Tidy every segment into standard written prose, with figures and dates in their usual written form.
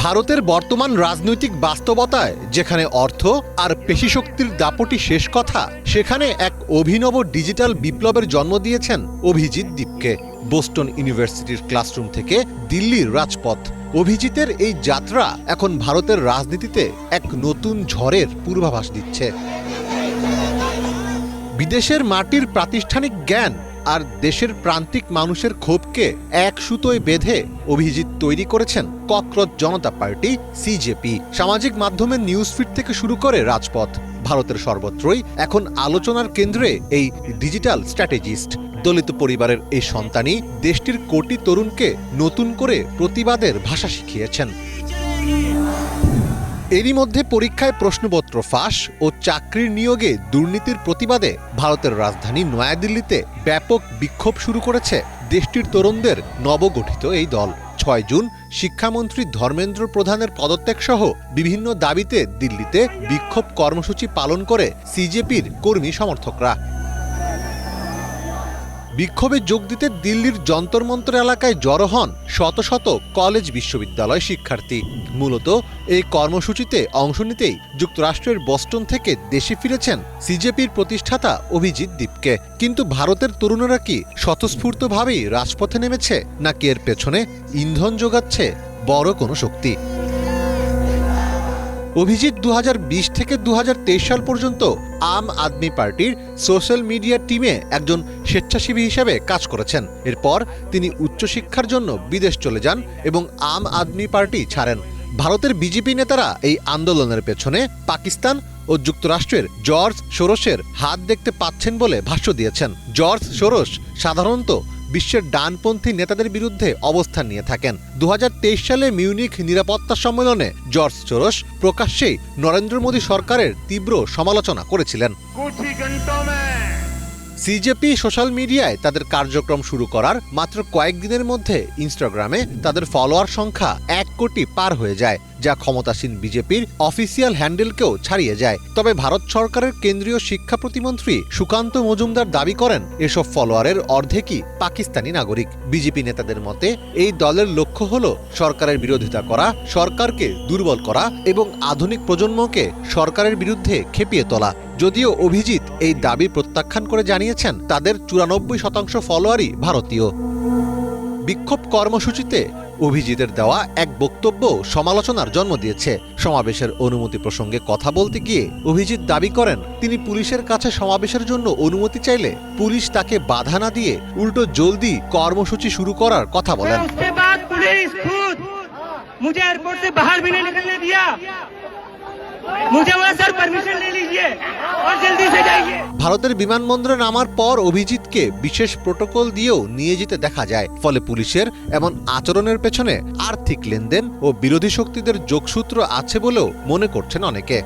ভারতের বর্তমান রাজনৈতিক বাস্তবতায় যেখানে অর্থ আর পেশিশক্তির দাপটি শেষ কথা, সেখানে এক অভিনব ডিজিটাল বিপ্লবের জন্ম দিয়েছেন অভিজিৎ দীপকে। বোস্টন ইউনিভার্সিটির ক্লাসরুম থেকে দিল্লির রাজপথ, অভিজিতের এই যাত্রা এখন ভারতের রাজনীতিতে এক নতুন ঝড়ের পূর্বাভাস দিচ্ছে। বিদেশের মাটির প্রাতিষ্ঠানিক জ্ঞান আর দেশের প্রান্তিক মানুষের ক্ষোভকে এক সুতোয় বেঁধে অভিজিৎ তৈরি করেছেন ককরোচ জনতা পার্টি সিজেপি। সামাজিক মাধ্যমের নিউজফিড থেকে শুরু করে রাজপথ, ভারতের সর্বত্রই এখন আলোচনার কেন্দ্রে এই ডিজিটাল স্ট্র্যাটেজিস্ট। দলিত পরিবারের এই সন্তানই দেশটির কোটি তরুণকে নতুন করে প্রতিবাদের ভাষা শিখিয়েছেন। এরই মধ্যে পরীক্ষায় প্রশ্নপত্র ফাঁস ও চাকরির নিয়োগে দুর্নীতির প্রতিবাদে ভারতের রাজধানী নয়াদিল্লিতে ব্যাপক বিক্ষোভ শুরু করেছে দেশটির তরুণদের নবগঠিত এই দল। ৬ জুন শিক্ষামন্ত্রী ধর্মেন্দ্র প্রধানের পদত্যাগ সহ বিভিন্ন দাবিতে দিল্লিতে বিক্ষোভ কর্মসূচি পালন করে সিজেপির কর্মী সমর্থকরা। বিক্ষোভে যোগ দিতে দিল্লির যন্তর মন্তর এলাকায় জড়ো হন শত শত কলেজ বিশ্ববিদ্যালয় শিক্ষার্থী। মূলত এই কর্মসূচিতে অংশ নিতেই যুক্তরাষ্ট্রের বস্টন থেকে দেশে ফিরেছেন সিজেপির প্রতিষ্ঠাতা অভিজিৎ দীপকে। কিন্তু ভারতের তরুণেরা কি স্বতঃস্ফূর্তভাবেই রাজপথে নেমেছে, নাকি এর পেছনে ইন্ধন যোগাচ্ছে বড় কোনো শক্তি? অভিজিৎ ২০২০ থেকে ২০২৩ সাল পর্যন্ত আম আদমি পার্টির সোশ্যাল মিডিয়া টিমে একজন স্বেচ্ছাসেবী হিসেবে কাজ করেছেন। এরপর তিনি উচ্চশিক্ষার জন্য বিদেশ চলে যান এবং আম আদমি পার্টি ছাড়েন। ভারতের বিজেপি নেতারা এই আন্দোলনের পেছনে পাকিস্তান ও যুক্তরাষ্ট্রের জর্জ সোরোসের হাত দেখতে পাচ্ছেন বলে ভাষ্য দিয়েছেন। জর্জ সোরোস সাধারণত বিশ্বের ডানপন্থী নেতাদের বিরুদ্ধে অবস্থান নিয়ে থাকেন। ২০২৩ সালে মিউনিখ নিরাপত্তা সম্মেলনে জর্জ সোরোস প্রকাশ্যেই নরেন্দ্র মোদী সরকারের তীব্র সমালোচনা করেছিলেন। সিজেপি সোশ্যাল মিডিয়ায় তাদের কার্যক্রম শুরু করার মাত্র কয়েকদিনের মধ্যে ইনস্টাগ্রামে তাদের ফলোয়ার সংখ্যা ১ কোটি পার হয়ে যায়, যা ক্ষমতাসীন বিজেপির অফিসিয়াল হ্যান্ডেলকেও ছাড়িয়ে যায়। তবে ভারত সরকারের কেন্দ্রীয় শিক্ষা প্রতিমন্ত্রী সুকান্ত মজুমদার দাবি করেন এসব ফলোয়ারের অর্ধেকই পাকিস্তানি নাগরিক। বিজেপি নেতাদের মতে এই দলের লক্ষ্য হল সরকারের বিরোধিতা করা, সরকারকে দুর্বল করা এবং আধুনিক প্রজন্মকে সরকারের বিরুদ্ধে খেপিয়ে তোলা। যদিও অভিজিৎ এই দাবি প্রত্যাখ্যান করে জানিয়েছেন তাদের ৯৪% ফলোয়ারই ভারতীয়। বিক্ষোভ কর্মসূচিতে অভিজিতের দেওয়া এক বক্তব্য সমালোচনার জন্ম দিয়েছে। সমাবেশের অনুমতি প্রসঙ্গে কথা বলতে গিয়ে অভিজিৎ দাবি করেন তিনি পুলিশের কাছে সমাবেশের জন্য অনুমতি চাইলে পুলিশ তাকে বাধা না দিয়ে উল্টো জলদি কর্মসূচি শুরু করার কথা বলেন। ভারতের বিমানবন্দরে নামার পর অভিজিৎকে বিশেষ প্রোটোকল দিয়েও নিয়ে যেতে দেখা যায়। ফলে পুলিশের এমন আচরণের পেছনে আর্থিক লেনদেন ও বিরোধী শক্তিদের যোগসূত্র আছে বলেও মনে করছেন অনেকে।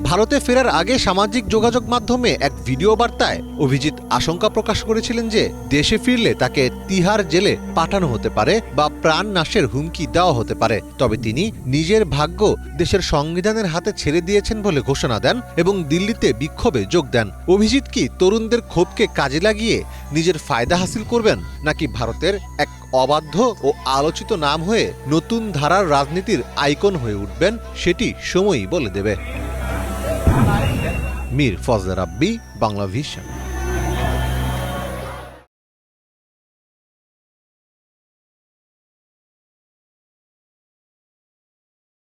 ভারতে ফেরার আগে সামাজিক যোগাযোগ মাধ্যমে এক ভিডিও বার্তায় অভিজিৎ আশঙ্কা প্রকাশ করেছিলেন যে দেশে ফিরলে তাকে তিহার জেলে পাঠানো হতে পারে বা প্রাণ নাশের হুমকি দেওয়া হতে পারে। তবে তিনি নিজের ভাগ্য দেশের সংবিধানের হাতে ছেড়ে দিয়েছেন বলে ঘোষণা দেন এবং দিল্লিতে বিক্ষোভে যোগ দেন। অভিজিৎ কি তরুণদের ক্ষোভকে কাজে লাগিয়ে নিজের ফায়দা হাসিল করবেন, নাকি ভারতের এক অবাধ্য ও আলোচিত নাম হয়ে নতুন ধারার রাজনীতির আইকন হয়ে উঠবেন, সেটি সময়ই বলে দেবে। মীর ফজলে রাব্বি, বাংলা ভিশন।